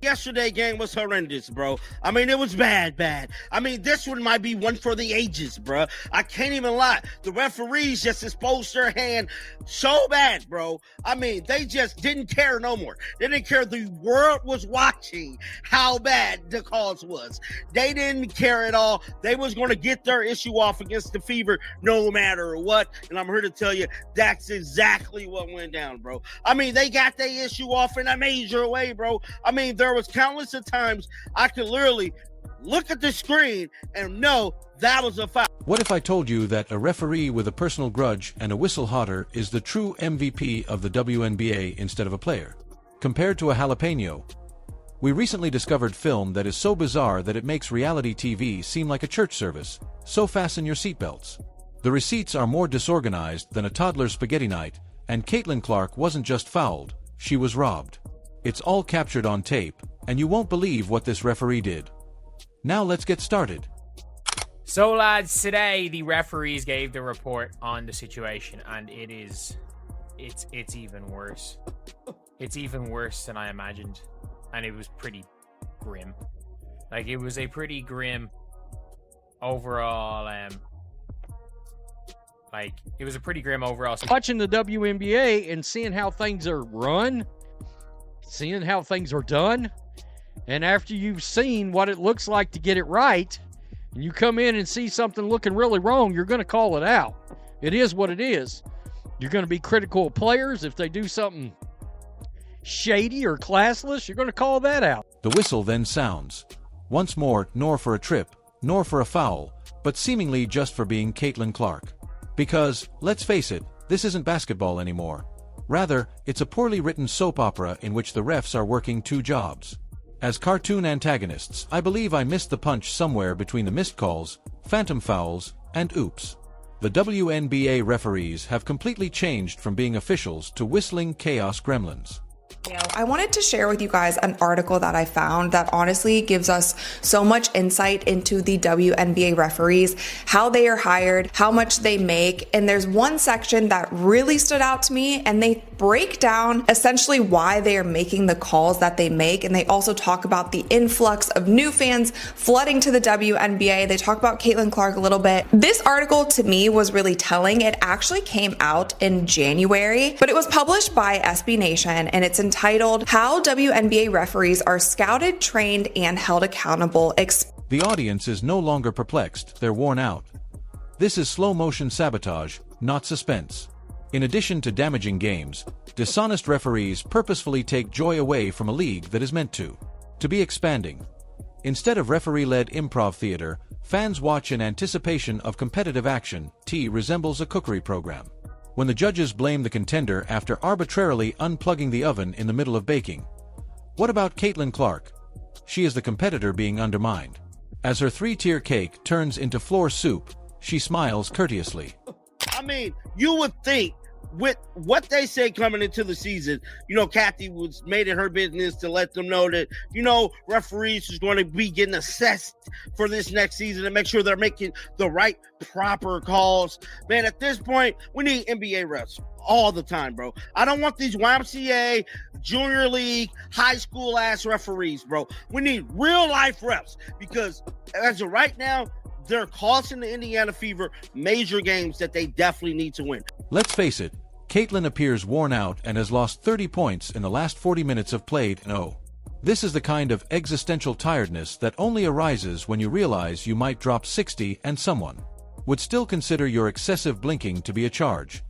Yesterday game was horrendous, bro. I mean, it was bad. I mean, this one might be one for the ages, bro. I can't even lie. The referees just exposed their hand so bad, bro. I mean, they just didn't care no more. They didn't care. The world was watching how bad the cause was. They didn't care at all. They was going to get their issue off against the Fever no matter what. And I'm here to tell you, that's exactly what went down, bro. I mean, they got their issue off in a major way, bro. I mean, there was countless of times I could literally look at the screen and know that was a foul. What if I told you that a referee with a personal grudge and a whistle hotter is the true MVP of the WNBA instead of a player? Compared to a jalapeno, we recently discovered film that is so bizarre that it makes reality TV seem like a church service, so fasten your seatbelts. The receipts are more disorganized than a toddler's spaghetti night, and Caitlin Clark wasn't just fouled, she was robbed. It's all captured on tape, and you won't believe what this referee did. Now let's get started. So lads, today the referees gave the report on the situation, and it's even worse. It's even worse than I imagined, and it was pretty grim. Like, it was a pretty grim overall, Watching the WNBA and seeing how things are run, seeing how things are done, and after you've seen what it looks like to get it right, and you come in and see something looking really wrong, you're going to call it out. It is what it is. You're going to be critical of players. If they do something shady or classless, you're going to call that out. The whistle then sounds. Once more, nor for a trip, nor for a foul, but seemingly just for being Caitlin Clark. Because, let's face it, this isn't basketball anymore. Rather, it's a poorly written soap opera in which the refs are working two jobs. As cartoon antagonists, I believe I missed the punch somewhere between the missed calls, phantom fouls, and oops. The WNBA referees have completely changed from being officials to whistling chaos gremlins. I wanted to share with you guys an article that I found that honestly gives us so much insight into the WNBA referees, how they are hired, how much they make. And there's one section that really stood out to me, and they break down essentially why they are making the calls that they make. And they also talk about the influx of new fans flooding to the WNBA. They talk about Caitlin Clark a little bit. This article to me was really telling. It actually came out in January, but it was published by SB Nation, and it's entitled How WNBA Referees Are Scouted, Trained, and Held Accountable. The audience is no longer perplexed, they're worn out. This is slow-motion sabotage, not suspense. In addition to damaging games, dishonest referees purposefully take joy away from a league that is meant to be expanding. Instead of referee-led improv theater, fans watch in anticipation of competitive action. Tea resembles a cookery program. When the judges blame the contender after arbitrarily unplugging the oven in the middle of baking. What about Caitlin Clark? She is the competitor being undermined. As her three-tier cake turns into floor soup, she smiles courteously. I mean, you would think with what they say coming into the season, Kathy was made it her business to let them know that, referees is going to be getting assessed for this next season and make sure they're making the right, proper calls. Man, at this point, we need NBA refs all the time, bro. I don't want these YMCA, junior league, high school ass referees, bro. We need real life refs because as of right now, they're costing the Indiana Fever major games that they definitely need to win. Let's face it, Caitlin appears worn out and has lost 30 points in the last 40 minutes of play. No. This is the kind of existential tiredness that only arises when you realize you might drop 60 and someone would still consider your excessive blinking to be a charge.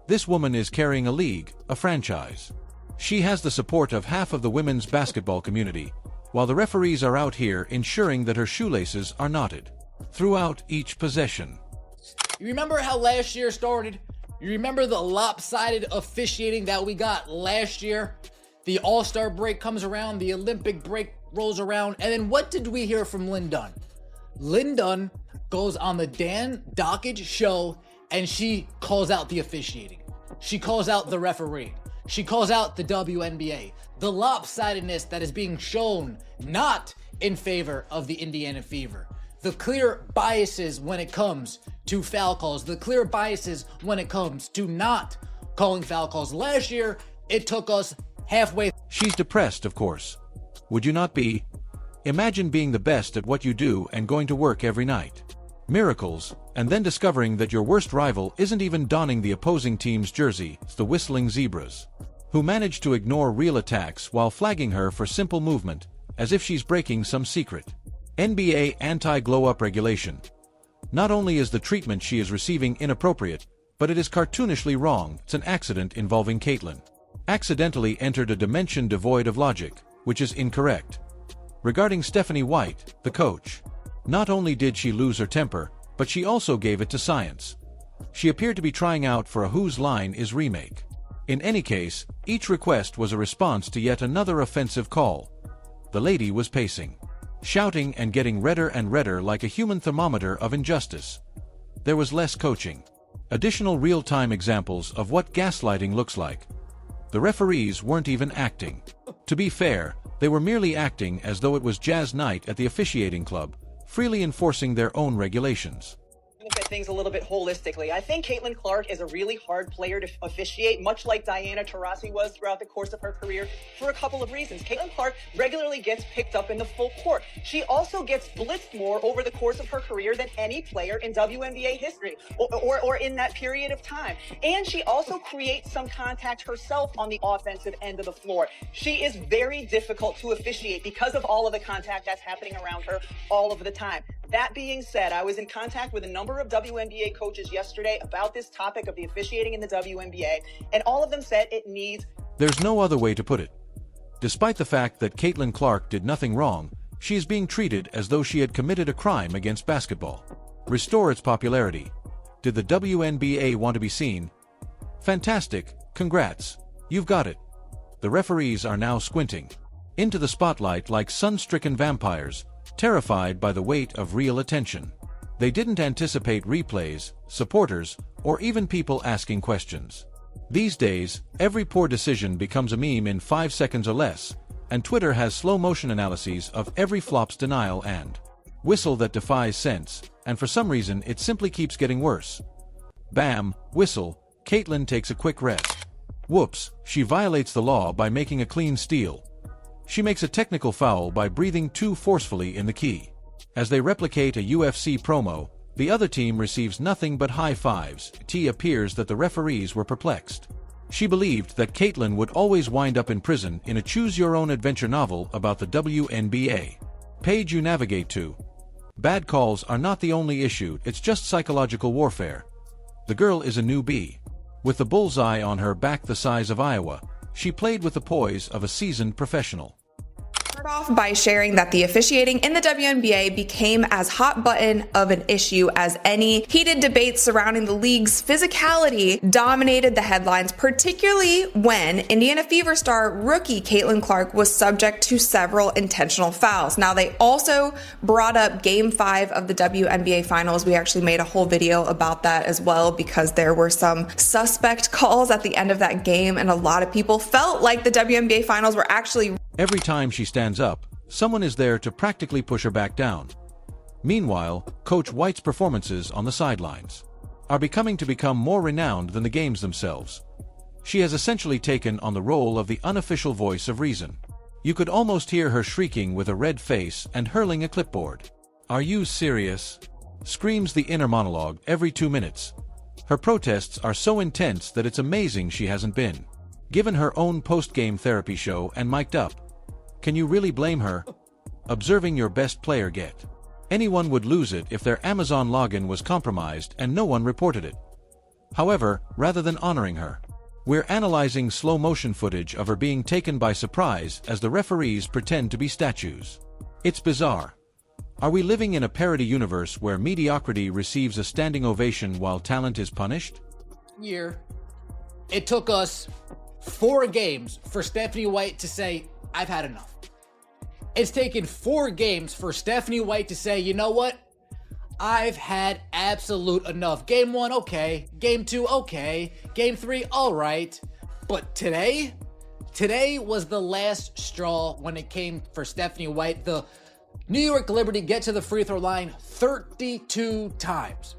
This woman is carrying a league, a franchise. She has the support of half of the women's basketball community, while the referees are out here ensuring that her shoelaces are knotted throughout each possession. You remember how last year started? You remember the lopsided officiating that we got last year? The All-Star break comes around, the Olympic break rolls around, and then what did we hear from Lynn Dunn? Lynn Dunn goes on the Dan Dockage show and she calls out the officiating. She calls out the referee. She calls out the WNBA. The lopsidedness that is being shown not in favor of the Indiana Fever. The clear biases when it comes to foul calls. The clear biases when it comes to not calling foul calls. Last year, it took us halfway. She's depressed, of course. Would you not be? Imagine being the best at what you do and going to work every night. Miracles, and then discovering that your worst rival isn't even donning the opposing team's jersey, it's the Whistling Zebras, who manage to ignore real attacks while flagging her for simple movement, as if she's breaking some secret NBA anti-glow-up regulation. Not only is the treatment she is receiving inappropriate, but it is cartoonishly wrong. It's an accident involving Caitlyn. Accidentally entered a dimension devoid of logic, which is incorrect. Regarding Stephanie White, the coach, not only did she lose her temper, but she also gave it to science. She appeared to be trying out for a Whose Line Is remake. In any case, each request was a response to yet another offensive call. The lady was pacing, shouting and getting redder and redder like a human thermometer of injustice. There was less coaching. Additional real-time examples of what gaslighting looks like. The referees weren't even acting. To be fair, they were merely acting as though it was jazz night at the officiating club, freely enforcing their own regulations. Look at things a little bit holistically. I think Caitlin Clark is a really hard player to officiate, much like Diana Taurasi was throughout the course of her career, for a couple of reasons. Caitlin Clark regularly gets picked up in the full court. She also gets blitzed more over the course of her career than any player in WNBA history or in that period of time. And she also creates some contact herself on the offensive end of the floor. She is very difficult to officiate because of all of the contact that's happening around her all of the time. That being said, I was in contact with a number of WNBA coaches yesterday about this topic of the officiating in the WNBA, and all of them said it needs... There's no other way to put it. Despite the fact that Caitlin Clark did nothing wrong, she is being treated as though she had committed a crime against basketball. Restore its popularity. Did the WNBA want to be seen? Fantastic, congrats. You've got it. The referees are now squinting into the spotlight like sun-stricken vampires, terrified by the weight of real attention. They didn't anticipate replays, supporters, or even people asking questions. These days, every poor decision becomes a meme in 5 seconds or less, and Twitter has slow-motion analyses of every flop's denial and whistle that defies sense, and for some reason it simply keeps getting worse. Bam, whistle, Caitlyn takes a quick rest. Whoops, she violates the law by making a clean steal. She makes a technical foul by breathing too forcefully in the key. As they replicate a UFC promo, the other team receives nothing but high fives. It appears that the referees were perplexed. She believed that Caitlyn would always wind up in prison in a choose-your-own-adventure novel about the WNBA. Page you navigate to. Bad calls are not the only issue, it's just psychological warfare. The girl is a newbie. With the bullseye on her back the size of Iowa, she played with the poise of a seasoned professional. Start off by sharing that the officiating in the WNBA became as hot button of an issue as any. Heated debates surrounding the league's physicality dominated the headlines, particularly when Indiana Fever star rookie Caitlin Clark was subject to several intentional fouls. Now, they also brought up Game 5 of the WNBA Finals. We actually made a whole video about that as well because there were some suspect calls at the end of that game, and a lot of people felt like the WNBA Finals were actually... Every time she stands up, someone is there to practically push her back down. Meanwhile, Coach White's performances on the sidelines are becoming more renowned than the games themselves. She has essentially taken on the role of the unofficial voice of reason. You could almost hear her shrieking with a red face and hurling a clipboard. "Are you serious?" screams the inner monologue every 2 minutes. Her protests are so intense that it's amazing she hasn't been given her own post-game therapy show and mic'd up. Can you really blame her? Observing your best player get. Anyone would lose it if their Amazon login was compromised and no one reported it. However, rather than honoring her, we're analyzing slow-motion footage of her being taken by surprise as the referees pretend to be statues. It's bizarre. Are we living in a parody universe where mediocrity receives a standing ovation while talent is punished? It took us 4 games for Stephanie White to say, "I've had enough." It's taken 4 games for Stephanie White to say, "You know what? I've had absolute enough. Game 1, okay. Game 2, okay. Game 3, all right." But today was the last straw when it came for Stephanie White. The New York Liberty get to the free throw line 32 times.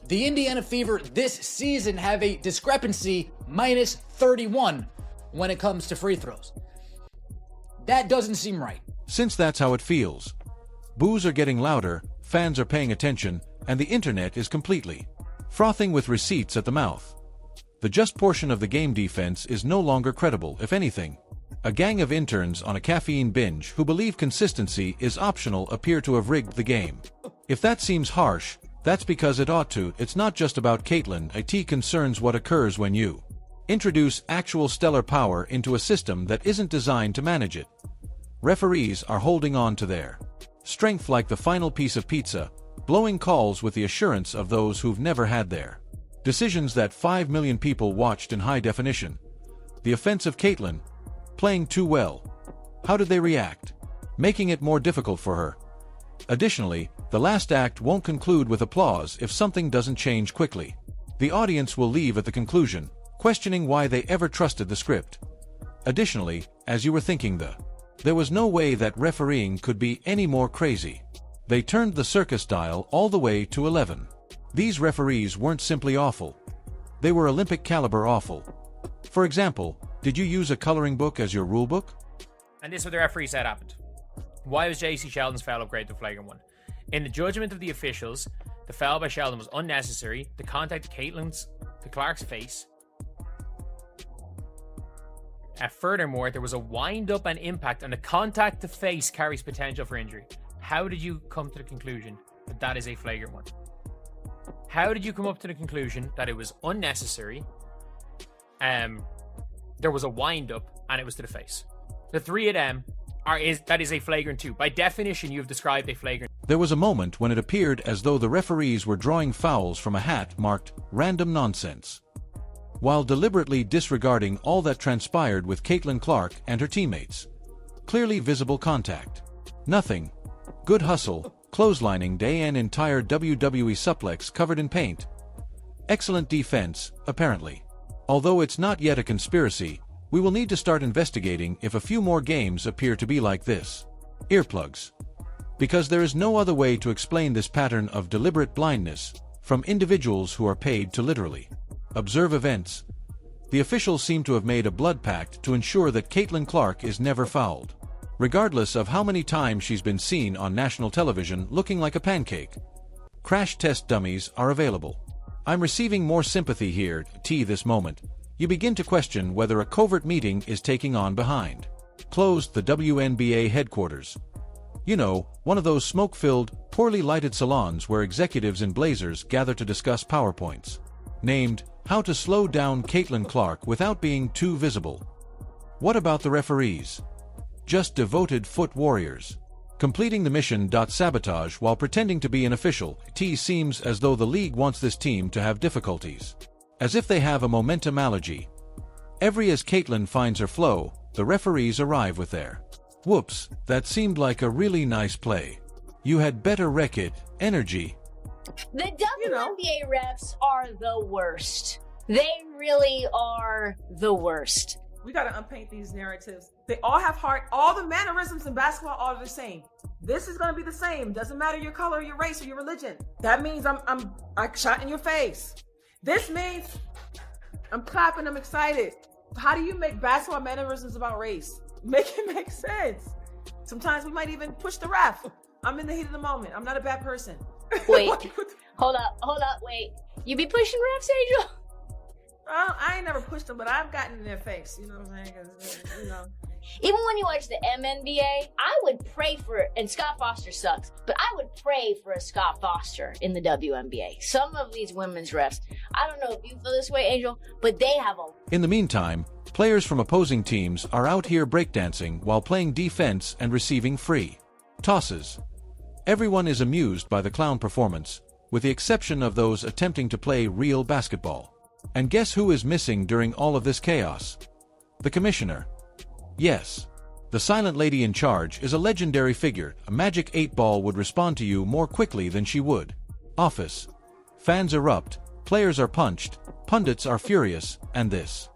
The Indiana Fever this season have a discrepancy -31 when it comes to free throws. That doesn't seem right. Since that's how it feels. Boos are getting louder, fans are paying attention, and the internet is completely frothing with receipts at the mouth. The just portion of the game defense is no longer credible, if anything. A gang of interns on a caffeine binge who believe consistency is optional appear to have rigged the game. If that seems harsh, that's because it ought to. It's not just about Caitlyn. It concerns what occurs when you introduce actual stellar power into a system that isn't designed to manage it. Referees are holding on to their strength like the final piece of pizza, blowing calls with the assurance of those who've never had their decisions that 5 million people watched in high definition. The offensive Caitlyn, playing too well. How did they react? Making it more difficult for her. Additionally, the last act won't conclude with applause if something doesn't change quickly. The audience will leave at the conclusion, questioning why they ever trusted the script. Additionally, as you were thinking, there was no way that refereeing could be any more crazy. They turned the circus dial all the way to 11. These referees weren't simply awful. They were Olympic caliber awful. For example, did you use a coloring book as your rule book? And this is what the referee said happened. Why was JC Sheldon's foul upgraded to flagrant one? In the judgment of the officials, the foul by Sheldon was unnecessary. The contact to Clark's face. Furthermore, there was a wind-up and impact, and the contact to face carries potential for injury. How did you come to the conclusion that that is a flagrant one? How did you come up to the conclusion that it was unnecessary? There was a wind-up, and it was to the face. The three of them that is a flagrant 2. By definition, you have described a flagrant. There was a moment when it appeared as though the referees were drawing fouls from a hat marked random nonsense, while deliberately disregarding all that transpired with Caitlyn Clark and her teammates. Clearly visible contact. Nothing. Good hustle, clotheslining day an entire WWE suplex covered in paint. Excellent defense, apparently. Although it's not yet a conspiracy, we will need to start investigating if a few more games appear to be like this. Earplugs. Because there is no other way to explain this pattern of deliberate blindness from individuals who are paid to literally observe events. The officials seem to have made a blood pact to ensure that Caitlyn Clark is never fouled, regardless of how many times she's been seen on national television looking like a pancake. Crash test dummies are available. I'm receiving more sympathy here, this moment. You begin to question whether a covert meeting is taking on behind closed the WNBA headquarters. You know, one of those smoke-filled, poorly lighted salons where executives in blazers gather to discuss PowerPoints. Named, How to Slow Down Caitlyn Clark Without Being Too Visible. What about the referees? Just devoted foot warriors. Completing the mission. Sabotage while pretending to be an official. Seems as though the league wants this team to have difficulties. As if they have a momentum allergy. As Caitlyn finds her flow, the referees arrive with their whoops, that seemed like a really nice play. You had better wreck it, energy. The WNBA refs are the worst. They really are the worst. We got to unpaint these narratives. They all have heart. All the mannerisms in basketball are the same. This is going to be the same. Doesn't matter your color, your race, or your religion. That means I shot in your face. This means I'm clapping, I'm excited. How do you make basketball mannerisms about race? Make it make sense. Sometimes we might even push the ref. I'm in the heat of the moment. I'm not a bad person. Wait, hold up, wait. You be pushing refs, Angel? I ain't never pushed them, but I've gotten in their face. You know what I'm saying? 'Cause, Even when you watch the MNBA, I would pray for, and Scott Foster sucks, but I would pray for a Scott Foster in the WNBA. Some of these women's refs, I don't know if you feel this way, Angel, but they have a... In the meantime, players from opposing teams are out here breakdancing while playing defense and receiving free tosses. Everyone is amused by the clown performance, with the exception of those attempting to play real basketball. And guess who is missing during all of this chaos? The commissioner. Yes. The silent lady in charge is a legendary figure. A magic 8-ball would respond to you more quickly than she would. Office. Fans erupt, players are punched, pundits are furious, and this